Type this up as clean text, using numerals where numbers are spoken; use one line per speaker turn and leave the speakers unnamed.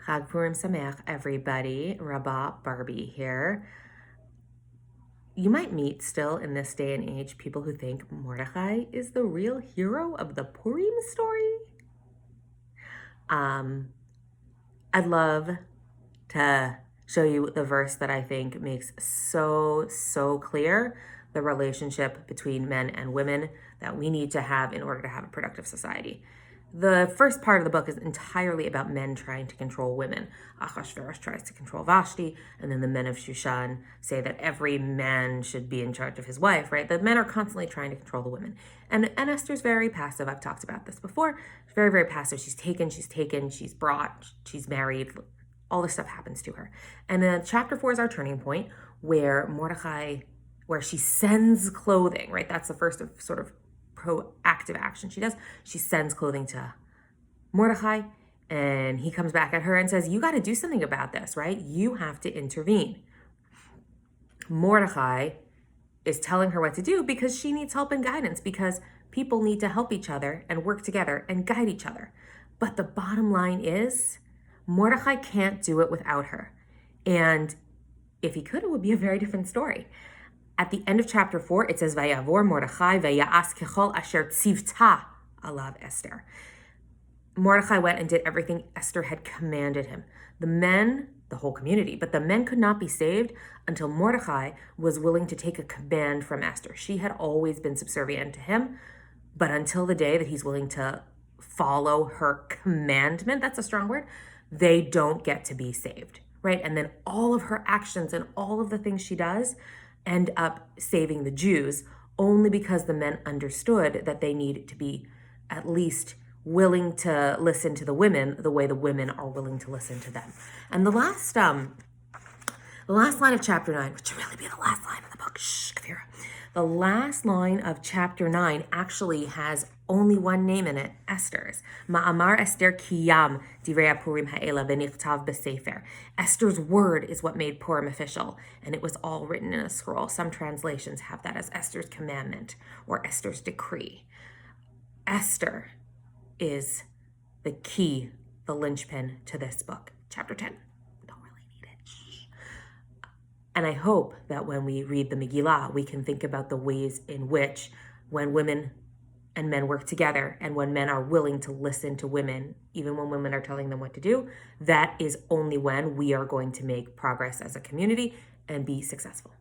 Chag Purim Sameach, everybody. Rabbah Barbie here. You might meet still in this day and age people who think Mordechai is the real hero of the Purim story. I'd love to show you the verse that I think makes so clear the relationship between men and women that we need to have in order to have a productive society. The first part of the book is entirely about men trying to control women. Achashverosh tries to control Vashti, and then the men of Shushan say that every man should be in charge of his wife, right? The men are constantly trying to control the women. And Esther's very passive. I've talked about this before. She's very passive. She's taken, she's brought, she's married. All this stuff happens to her. And then chapter 4 is our turning point where where she sends clothing, right? That's the first of sort of proactive action she does. She sends clothing to Mordechai, and he comes back at her and says, you got to do something about this, right? You have to intervene. Mordechai is telling her what to do because she needs help and guidance, because people need to help each other and work together and guide each other. But the bottom line is, Mordechai can't do it without her. And if he could, it would be a very different story. At the end of chapter 4, it says, Vayavor Mordechai vaya'as kechol asher tzivta alav Esther. Mordechai went and did everything Esther had commanded him. The men, the whole community, but the men could not be saved until Mordechai was willing to take a command from Esther. She had always been subservient to him, but until the day that he's willing to follow her commandment, that's a strong word, they don't get to be saved, right? And then all of her actions and all of the things she does end up saving the Jews only because the men understood that they need to be at least willing to listen to the women the way the women are willing to listen to them. And the last line of chapter 9, which should really be the last line of the book, Kavira. The last line of chapter 9 actually has only one name in it, Esther's. Ma'amar Esther kiyam divrei Purim ha'ela v'nichtav b'sefer. Esther's word is what made Purim official, and it was all written in a scroll. Some translations have that as Esther's commandment or Esther's decree. Esther is the key, the linchpin to this book. Chapter 10. Don't really need it. Shh. And I hope that when we read the Megillah, we can think about the ways in which when women and men work together, and when men are willing to listen to women, even when women are telling them what to do, that is only when we are going to make progress as a community and be successful.